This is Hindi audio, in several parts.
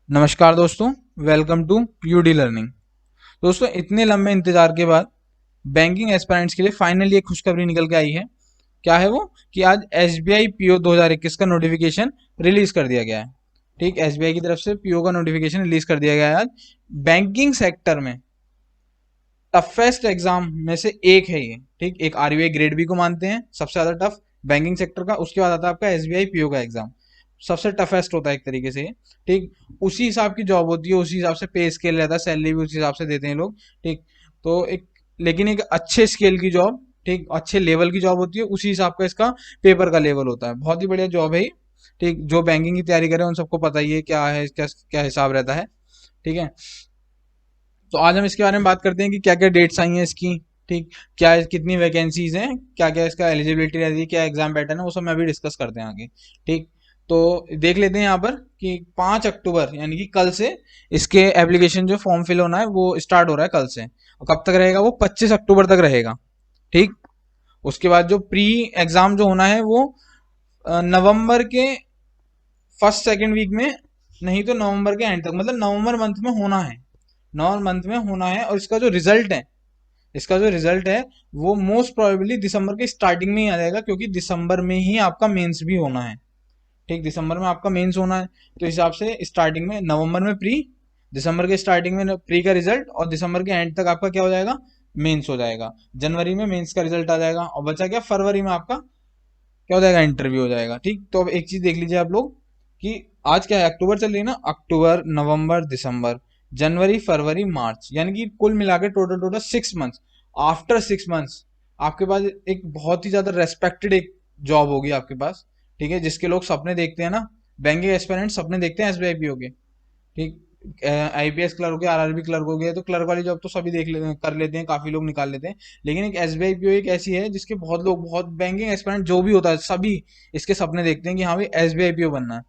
नमस्कार दोस्तों, वेलकम टू यूडी लर्निंग। दोस्तों, इतने लंबे इंतजार के बाद बैंकिंग एस्पिरेंट्स के लिए फाइनली एक खुशखबरी निकल के आई है। क्या है वो? कि आज एसबीआई पीओ 2021 का नोटिफिकेशन रिलीज कर दिया गया है। ठीक, एसबीआई की तरफ से पीओ का नोटिफिकेशन रिलीज कर दिया गया है आज। बैंकिंग सेक्टर में टफेस्ट एग्जाम में से एक है ये। ठीक, एक आरबीआई ग्रेड बी को मानते हैं सबसे ज्यादा टफ बैंकिंग सेक्टर का, उसके बाद आता है आपका एसबीआई पीओ का एग्जाम। सबसे टफेस्ट होता है एक तरीके से। ठीक, उसी हिसाब की जॉब होती है, उसी हिसाब से पे स्केल रहता है, सैलरी भी उसी हिसाब से देते हैं लोग। ठीक, तो एक लेकिन एक अच्छे स्केल की जॉब, ठीक, अच्छे लेवल की जॉब होती है, उसी हिसाब का इसका पेपर का लेवल होता है। बहुत ही बढ़िया जॉब है ये। ठीक, जो बैंकिंग की तैयारी करे उन सबको पता ही है क्या है, क्या क्या हिसाब रहता है। ठीक है, तो आज हम इसके बारे में बात करते हैं कि क्या क्या डेट्स आई हैं इसकी। ठीक, क्या कितनी वैकेंसीज हैं, क्या क्या इसका एलिजिबिलिटी रहती है, क्या एग्जाम पैटर्न है, वो सब मैं अभी डिस्कस करते हैं आगे। ठीक, तो देख लेते हैं यहाँ पर कि 5 अक्टूबर यानी कि कल से इसके एप्लीकेशन जो फॉर्म फिल होना है वो स्टार्ट हो रहा है कल से। और कब तक रहेगा वो? 25 अक्टूबर तक रहेगा। ठीक, उसके बाद जो प्री एग्जाम जो होना है वो नवंबर के फर्स्ट सेकेंड वीक में, नहीं तो नवंबर के एंड तक, मतलब नवंबर मंथ में होना है। नवंबर मंथ में होना है। और इसका जो रिजल्ट है वो मोस्ट प्रोबेबली दिसंबर के स्टार्टिंग में ही आ जाएगा, क्योंकि दिसंबर में ही आपका मेंस भी होना है। ठीक, दिसंबर में आपका मेंस होना है, तो इस हिसाब से स्टार्टिंग में नवंबर में प्री, दिसंबर के स्टार्टिंग में प्री का रिजल्ट, और दिसंबर के एंड तक आपका क्या हो जाएगा? मेंस हो जाएगा। जनवरी में मेंस का रिजल्ट आ जाएगा, और बचा क्या? फरवरी में आपका क्या हो जाएगा? इंटरव्यू हो जाएगा। ठीक, तो अब एक चीज देख लीजिए आप लोग कि आज क्या है? अक्टूबर चल रही है ना। अक्टूबर, नवंबर, दिसंबर, जनवरी, फरवरी, मार्च, यानी कि कुल मिला के total total 6 months. After 6 months आपके पास एक बहुत ही ज्यादा रेस्पेक्टेड एक जॉब होगी आपके पास। ठीक है, जिसके लोग सपने देखते हैं ना, बैंकिंग एस्पिरेंट सपने देखते हैं एसबीआई पीओ के। ठीक, आईपीएस क्लर्क हो गया, आरआरबी क्लर्क हो गया, तो क्लर्क वाली जॉब तो सभी कर लेते हैं, काफी लोग निकाल लेते हैं। लेकिन एक एसबीआई पीओ एक ऐसी है जिसके बहुत लोग, बहुत बैंकिंग एस्पिरेंट जो भी होता है सभी इसके सपने देखते हैं कि हाँ भाई एसबीआई पीओ बनना है।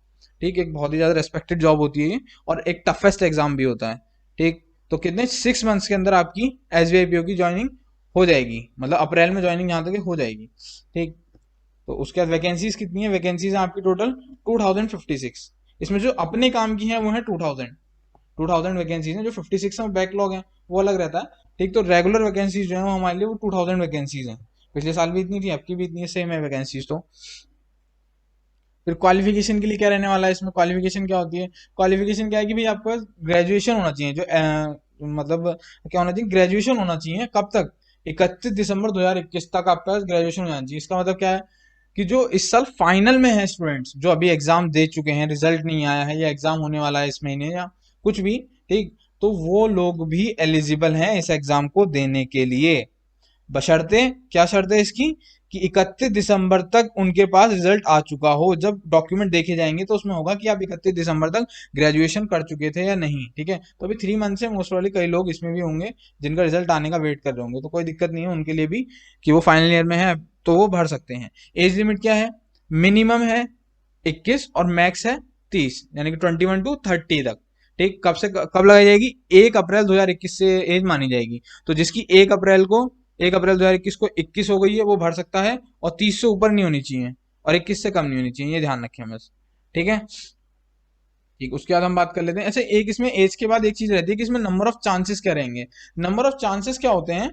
ठीक, एक बहुत ही ज्यादा रेस्पेक्टेड जॉब होती है ये, और एक टफेस्ट एग्जाम भी होता है। ठीक, तो कितने 6 मंथ्स के अंदर आपकी एसबीआई पीओ की ज्वाइनिंग हो जाएगी, मतलब अप्रैल में ज्वाइनिंग यहाँ तक हो जाएगी। ठीक, तो उसके बाद वैकेंसीज कितनी है? वैकेंसीज आपकी टोटल 2056। इसमें जो अपने काम की है वो है 2000 वैकेंसीज हैं। जो 56 में बैकलॉग है वो अलग रहता है। ठीक, तो रेगुलर वैकेंसीज जो है वो हमारे लिए वो 2000 वैकेंसीज हैं। पिछले साल भी इतनी थी, अब की भी इतनी है, सेम है वैकेंसीज। तो फिर क्वालिफिकेशन के लिए क्या रहने वाला है इसमें? क्वालिफिकेशन क्या होती है? क्वालिफिकेशन क्या है कि भाई आपके पास ग्रेजुएशन होना चाहिए, जो मतलब क्या होना चाहिए? ग्रेजुएशन होना चाहिए। कब तक? 31 दिसंबर 2021 तक आपके पास ग्रेजुएशन होना चाहिए। इसका मतलब क्या है कि जो इस साल फाइनल में है स्टूडेंट्स, जो अभी एग्जाम दे चुके हैं, रिजल्ट नहीं आया है या एग्जाम होने वाला है इस महीने या कुछ भी, ठीक, तो वो लोग भी एलिजिबल हैं इस एग्जाम को देने के लिए। बशर्ते, क्या शर्त है इसकी? कि 31 दिसंबर तक उनके पास रिजल्ट आ चुका हो। जब डॉक्यूमेंट देखे जाएंगे तो उसमें होगा कि आप 31 दिसंबर तक ग्रेजुएशन कर चुके थे या नहीं। ठीक है, तो अभी 3 मंथ से मोस्ट वाली कई लोग इसमें भी होंगे जिनका रिजल्ट आने का वेट कर रहे होंगे, तो कोई दिक्कत नहीं है उनके लिए भी कि वो फाइनल ईयर में है तो वो भर सकते हैं। एज लिमिट क्या है? मिनिमम है 21 और मैक्स है 30, यानी कि 21 to 30 तक। ठीक, कब से कब लगाई जाएगी? 1 अप्रैल 2021 से एज मानी जाएगी। तो जिसकी 1 अप्रैल 2021 को 21 हो गई है वो भर सकता है, और 30 से ऊपर नहीं होनी चाहिए और 21 से कम नहीं होनी चाहिए, ये ध्यान रखें बस। ठीक है, ठीक, उसके बाद हम बात कर लेते हैं। ऐसे एक इसमें एज के बाद एक चीज रहती है कि इसमें नंबर ऑफ चांसेस क्या रहेंगे। नंबर ऑफ चांसेस क्या होते हैं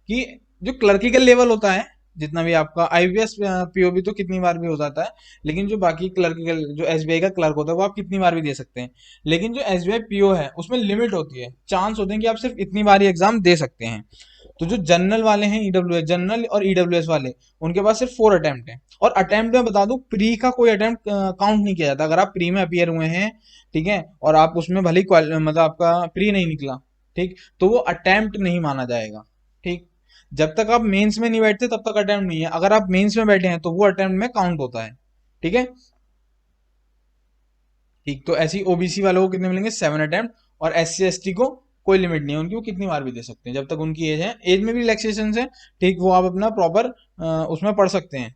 कि जो क्लर्किकल लेवल होता है, जितना भी आपका आईपीएस पीओबी तो कितनी बार भी हो जाता है, लेकिन जो बाकी क्लर्किकल जो एसबीआई का क्लर्क होता है वो आप कितनी बार भी दे सकते हैं। लेकिन जो एसबीआई पीओ है उसमें लिमिट होती है, चांस होते हैं कि आप सिर्फ इतनी बार ही एग्जाम दे सकते हैं। तो जो जनरल वाले हैं, ईडब्ल्यूएस जनरल और ईडब्ल्यूएस वाले, उनके पास सिर्फ 4 अटेम्प्ट है। और अटेम्प्ट में बता दूं, प्री का कोई अटेम्प्ट काउंट नहीं किया जाता। अगर आप प्री में अपियर हुए हैं, ठीक है, और आप उसमें भले ही मतलब आपका प्री नहीं निकला, ठीक, तो वो अटेम्प्ट नहीं माना जाएगा। ठीक, जब तक आप मेंस में नहीं बैठते तब तक अटेम्प्ट नहीं है। अगर आप मेंस में बैठे हैं तो वो अटेम्प्ट में काउंट होता है। ठीक है, ठीक, तो ऐसे ही ओबीसी वालों को कितने मिलेंगे? 7 अटेम्प्ट। और एस सी एस टी को कोई लिमिट नहीं है उनकी, वो कितनी बार भी दे सकते हैं जब तक उनकी एज है। एज में भी रिलैक्सेशन है। ठीक, वो आप अपना प्रॉपर उसमें पढ़ सकते हैं।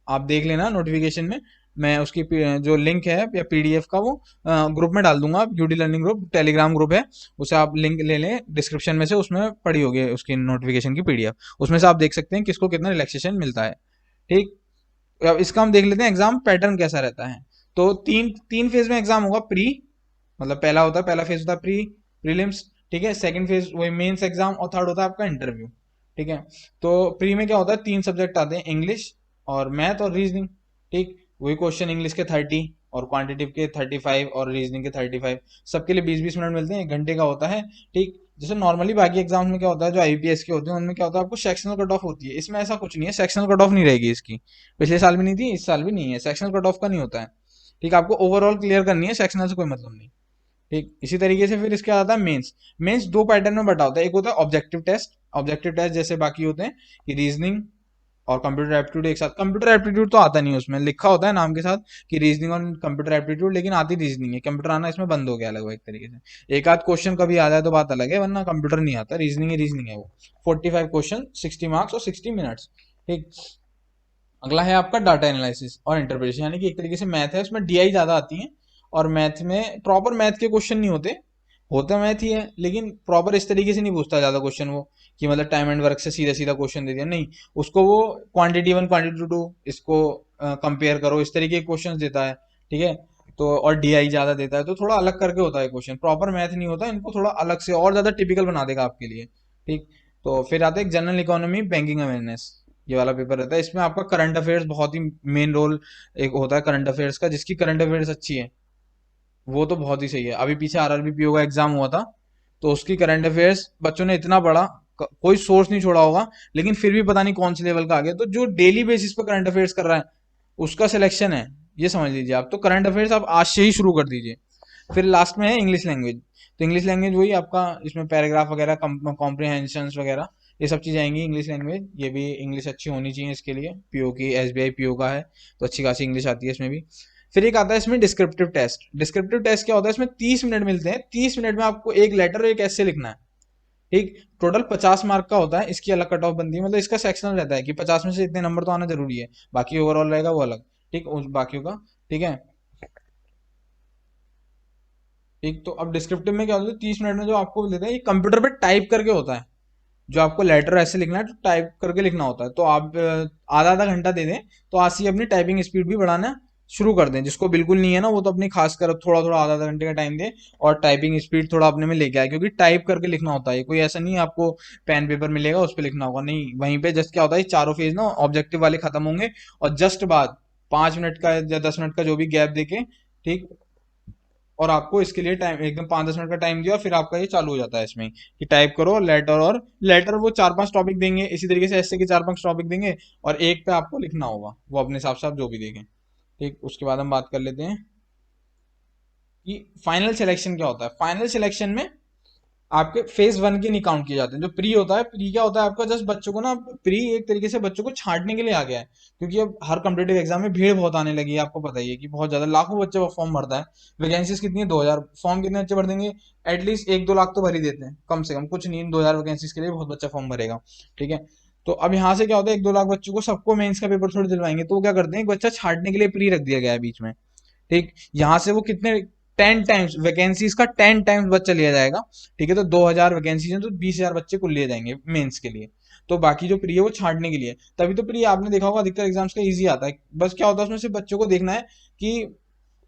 आप देख लेना नोटिफिकेशन में, मैं उसकी जो लिंक है या पीडीएफ का वो ग्रुप में डाल दूंगा। UD learning group Telegram group है, उसे आप लिंक ले लें डिस्क्रिप्शन में से, उसमें पड़ी होगी उसकी नोटिफिकेशन की पीडीएफ, उसमें से आप देख सकते हैं किसको कितना रिलैक्सेशन मिलता है। ठीक, अब इसका हम देख लेते हैं एग्जाम पैटर्न कैसा रहता है। तो तीन तीन फेज में एग्जाम होगा। प्री, मतलब पहला होता है, पहला फेज होता है प्रीलिम्स, ठीक है, सेकंड फेज वही मेंस एग्जाम, और थर्ड होता है आपका इंटरव्यू, ठीक है। तो प्री में क्या होता है, 3 सब्जेक्ट आते हैं, इंग्लिश और मैथ और रीजनिंग, ठीक। वही क्वेश्चन इंग्लिश के 30 और क्वांटिटिव के 35 और रीजनिंग के 35, सबके लिए 20-20 मिनट मिलते हैं, 1 घंटे का होता है, ठीक। जैसे नॉर्मली बाकी एग्जाम में क्या होता है, जो आईपीएस के होते हैं उनमें क्या होता है, आपको सेक्शनल कट ऑफ होती है, इसमें ऐसा कुछ नहीं है, सेक्शनल कट ऑफ नहीं रहेगी इसकी, पिछले साल भी नहीं थी, इस साल भी नहीं है, सेक्शनल कट ऑफ का नहीं होता है, ठीक। आपको ओवरऑल क्लियर करनी है, सेक्शनल से कोई मतलब नहीं, ठीक। इसी तरीके से फिर इसके आता है मेंस। मेंस 2 पैटर्न में बटा होता है, एक होता है ऑब्जेक्टिव टेस्ट, ऑब्जेक्टिव टेस्ट जैसे बाकी होते हैं कि रीजनिंग और कंप्यूटर एप्टीट्यूड एक साथ, कंप्यूटर एप्टीट्यूड तो आता नहीं है, उसमें लिखा होता है नाम के साथ कि रीजनिंग और कंप्यूटर एप्टीट्यूड, लेकिन आती रीजनिंग है, कंप्यूटर आना इसमें बंद हो गया लगभग एक तरीके से, एक आध क्वेश्चन कभी आ जाए तो बात अलग है, वरना कंप्यूटर नहीं आता, रीजनिंग ही रीजनिंग है वो। 45 क्वेश्चन, 60 मार्क्स और 60 मिनट्स, ठीक। अगला है आपका डाटा एनालिसिस और इंटरप्रिटेशन, यानी कि एक तरीके से मैथ है, उसमें डीआई ज्यादा आती है, और मैथ में प्रॉपर मैथ के क्वेश्चन नहीं होते, होता मैथ ही है, लेकिन प्रॉपर इस तरीके से नहीं पूछता ज्यादा क्वेश्चन वो, कि मतलब टाइम एंड वर्क से सीधा सीधा क्वेश्चन दे दिया, नहीं, उसको वो क्वांटिटी 1 क्वांटिटी 2 इसको कंपेयर करो, इस तरीके के क्वेश्चन देता है, ठीक है। तो और डीआई ज्यादा देता है, तो थोड़ा अलग करके होता है क्वेश्चन, प्रॉपर मैथ नहीं होता, इनको थोड़ा अलग से और ज्यादा टिपिकल बना देगा आपके लिए, ठीक। तो फिर आता है जनरल इकोनॉमी बैंकिंग अवेयरनेस, ये वाला पेपर रहता है, इसमें आपका करंट अफेयर्स बहुत ही मेन रोल एक होता है करंट अफेयर्स का, जिसकी करंट अफेयर्स अच्छी है वो तो बहुत ही सही है। अभी पीछे आरआरबी पीओ का एग्जाम हुआ था, तो उसकी करंट अफेयर्स बच्चों ने इतना पढ़ा, कोई सोर्स नहीं छोड़ा होगा, लेकिन फिर भी पता नहीं कौन से लेवल का आ गया, तो जो डेली बेसिस पे करंट अफेयर्स कर रहा है उसका सिलेक्शन है, ये समझ लीजिए आप, तो करंट अफेयर्स आप आज से ही शुरू कर दीजिए। फिर लास्ट में है इंग्लिश लैंग्वेज, तो इंग्लिश लैंग्वेज वही आपका, इसमें पैराग्राफ वगैरह, कॉम्प्रिहेंशन वगैरह, ये सब चीज़ आएंगी इंग्लिश लैंग्वेज, ये भी इंग्लिश अच्छी होनी चाहिए इसके लिए, पीओ की, एसबीआई पीओ का है, तो अच्छी खासी इंग्लिश आती है इसमें भी। फिर एक आता है इसमें डिस्क्रिप्टिव टेस्ट, डिस्क्रिप्टिव टेस्ट क्या होता है, इसमें 30 मिनट मिलते हैं, 30 मिनट में आपको एक लेटर और एक ऐसे लिखना है, ठीक। टोटल 50 मार्क का होता है, इसकी अलग कट ऑफ बनती है, मतलब इसका सेक्शनल रहता है कि 50 में से इतने नंबर तो आना जरूरी है, बाकी ओवरऑल रहेगा वो अलग, ठीक, उस बाकियों का, ठीक है, ठीक। तो अब डिस्क्रिप्टिव में क्या होता है, 30 मिनट में जो आपको देते हैं, ये कंप्यूटर पे टाइप करके होता है, जो आपको लेटर ऐसे लिखना है तो टाइप करके लिखना होता है, तो आप आधा आधा घंटा दे दें, तो आज से ही अपनी टाइपिंग स्पीड भी बढ़ाना शुरू कर दें, जिसको बिल्कुल नहीं है ना वो तो अपनी खास कर थोड़ा थोड़ा आधा आधा घंटे का टाइम दें, और टाइपिंग स्पीड थोड़ा अपने में लेके आए, क्योंकि टाइप करके लिखना होता है, कोई ऐसा नहीं आपको पेन पेपर मिलेगा उस पर लिखना होगा, नहीं, वहीं पे जस्ट क्या होता है, चारों फेज ना ऑब्जेक्टिव वाले खत्म होंगे, और जस्ट बाद 5 मिनट का या 10 मिनट का जो भी गैप देके, ठीक, और आपको इसके लिए टाइम एकदम 5-10 मिनट का टाइम दिया, फिर आपका ये चालू हो जाता है इसमें कि टाइप करो लेटर, और लेटर वो 4-5 टॉपिक देंगे, इसी तरीके से ऐसे के 4-5 टॉपिक देंगे, और एक पे आपको लिखना होगा, वो अपने हिसाब से आप जो भी देखें, ठीक। उसके बाद हम बात कर लेते हैं कि फाइनल सिलेक्शन क्या होता है। फाइनल सिलेक्शन में आपके फेज 1 के नहीं काउंट किए जाते हैं, जो प्री होता है, प्री क्या होता है आपका, जस्ट बच्चों को ना, प्री एक तरीके से बच्चों को छांटने के लिए आ गया है, क्योंकि अब हर कम्पिटेटिव एग्जाम में भीड़ बहुत आने लगी है, आपको पता ही है कि बहुत ज्यादा लाखों बच्चे फॉर्म भरता है, वैकेंसीज कितनी है, 2000, फॉर्म कितने बच्चे भर देंगे, एटलीस्ट 1-2 लाख तो भर ही देते हैं, कम से कम, कुछ नहीं, 2000 वैकेंसीज के लिए बहुत बच्चा फॉर्म भरेगा, ठीक है। तो अब यहाँ से क्या होता है, 1-2 लाख बच्चों को सबको मेंस का पेपर थोड़ी दिलवाएंगे, तो वो क्या करते हैं, एक बच्चा छांटने के लिए प्री रख दिया गया है बीच में, ठीक। यहाँ से वो कितने 10 टाइम्स वैकेंसीज का 10 टाइम्स बच्चा लिया जाएगा, ठीक है। तो 2000 वैकेंसीज हैं, तो 20,000 बच्चे कुल लिए जाएंगे मेंस के लिए, तो बाकी जो प्री है वो छांटने के लिए, तभी तो प्री आपने देखा होगा अधिकतर एग्जाम्स का इजी आता है, बस क्या होता है उसमें सिर्फ बच्चों को देखना है कि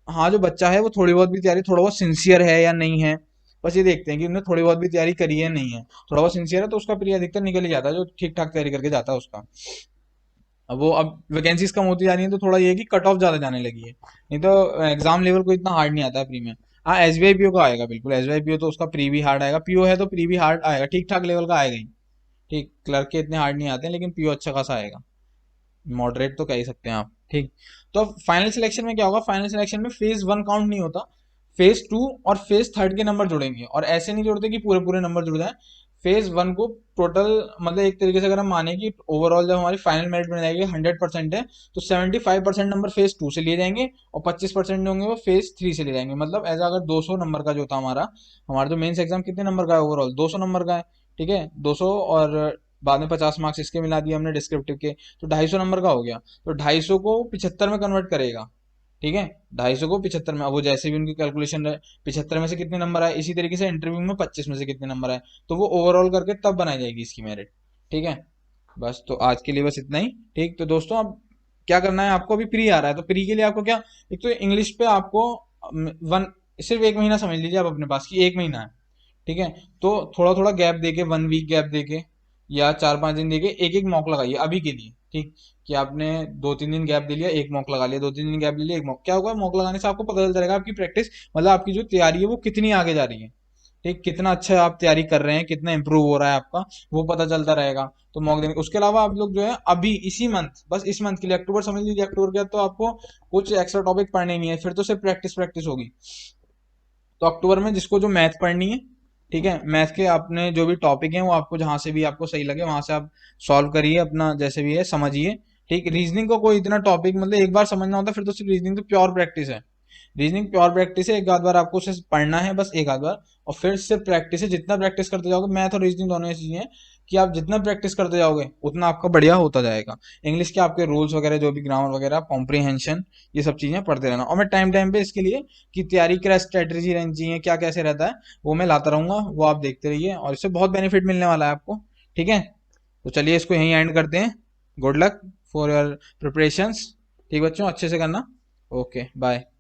हाँ जो बच्चा है वो थोड़ी बहुत भी तैयारी, थोड़ा बहुत सिंसियर है या नहीं है, बस ये देखते हैं कि उसने थोड़ी बहुत भी तैयारी करी है नहीं है, थोड़ा बहुत सिंसियर है तो उसका प्री अधिकतर निकल ही जाता है, जो ठीक ठाक तैयारी करके जाता है उसका। अब वो अब वैकेंसीज कम होती जा रही है, तो थोड़ा ये है कि कट ऑफ ज्यादा जाने लगी है, नहीं तो एग्जाम लेवल को इतना हार्ड नहीं आता है प्री में। हाँ एसबीआई पीओ का आएगा, बिल्कुल एसबीआई पीओ तो उसका प्री भी हार्ड आएगा, पीओ है तो प्री भी हार्ड आएगा, ठीक ठाक लेवल का आएगा ही, ठीक। क्लर्क के इतने हार्ड नहीं आते हैं, लेकिन पीओ अच्छा खासा आएगा, मॉडरेट तो कह ही सकते हैं आप, ठीक। तो अब फाइनल सिलेक्शन में क्या होगा, फाइनल सिलेक्शन में फेज 1 काउंट नहीं होता, फेज 2 और फेज 3 के नंबर जुड़ेंगे, और ऐसे नहीं जुड़ते कि पूरे पूरे नंबर जुड़ जाए, फेज 1 को टोटल, मतलब एक तरीके से अगर हम माने कि ओवरऑल जब हमारी फाइनल मेरिट बन जाएगी 100% है, तो 75% नंबर फेज 2 से लिए जाएंगे, और 25% जो होंगे वो फेज 3 से लिए जाएंगे, मतलब ऐसा अगर 200 नंबर का जो था हमारा, हमारा जो मेंस एग्जाम कितने नंबर का है ओवरऑल, 200 नंबर का है, ठीक है, 200, और बाद में 50 मार्क्स इसके मिला दिए हमने डिस्क्रिप्टिव के, तो 250 नंबर का हो गया, तो 250 को 75 में कन्वर्ट करेगा, ठीक है, 250 को 75 में, अब वो जैसे भी उनकी कैलकुलेशन है, 75 में से कितने नंबर आए, इसी तरीके से इंटरव्यू में 25 में से कितने नंबर आए, तो वो ओवरऑल करके तब बनाई जाएगी इसकी मेरिट, ठीक है। बस तो आज के लिए बस इतना ही, ठीक। तो दोस्तों अब क्या करना है आपको, अभी प्री आ रहा है, तो प्री के लिए आपको क्या, एक तो इंग्लिश पे आपको वन सिर्फ 1 महीना समझ लीजिए आप अपने पास कि 1 महीना है, ठीक है। तो थोड़ा थोड़ा गैप देके, 1 वीक गैप देके या 4-5 दिन देके एक एक मॉक लगाइए अभी के लिए, ठीक। कि आपने 2-3 दिन गैप दे लिया, एक मॉक लगा लिया, 2-3 दिन गैप ले लिया, एक मॉक। क्या होगा, मॉक लगाने से आपको पता चल जाएगा आपकी प्रैक्टिस, मतलब आपकी जो तैयारी है वो कितनी आगे जा रही है, ठीक। कितना अच्छा आप तैयारी कर रहे हैं, कितना इंप्रूव हो रहा है आपका, वो पता चलता रहेगा। तो मॉक देने, उसके अलावा आप लोग जो है अभी इसी मंथ, बस इस मंथ के लिए, अक्टूबर समझ लीजिए, अक्टूबर के बाद तो आपको कुछ एक्स्ट्रा टॉपिक पढ़ने ही नहीं है, फिर तो सिर्फ प्रैक्टिस प्रैक्टिस होगी। तो अक्टूबर में जिसको जो मैथ पढ़नी है, ठीक है, मैथ के आपने जो भी टॉपिक हैं वो आपको जहां से भी आपको सही लगे वहां से आप सॉल्व करिए, अपना जैसे भी है समझिए, ठीक। रीजनिंग को कोई इतना टॉपिक, मतलब एक बार समझना होता है, फिर तो सिर्फ रीजनिंग तो प्योर प्रैक्टिस है। रीजनिंग प्योर प्रैक्टिस है, एक आध बार आपको उसे पढ़ना है, बस एक आध बार, और फिर सिर्फ प्रैक्टिस है। जितना प्रैक्टिस करते जाओगे, मैथ और रीजनिंग दोनों ऐसी चीजें हैं कि आप जितना प्रैक्टिस करते जाओगे उतना आपका बढ़िया होता जाएगा। इंग्लिश के आपके रूल्स वगैरह, जो भी ग्रामर वगैरह, कॉम्प्रीहेंशन, ये सब चीजें पढ़ते रहना। और मैं टाइम टाइम पे इसके लिए कि तैयारी क्या स्ट्रेटेजी रहनी चाहिए, क्या कैसे रहता है, वो मैं लाता रहूंगा, वो आप देखते रहिए, और इससे बहुत बेनिफिट मिलने वाला है आपको, ठीक है। तो चलिए इसको यहीं एंड करते हैं। Good luck for your preparations, ठीक बच्चों, अच्छे से करना। Okay bye.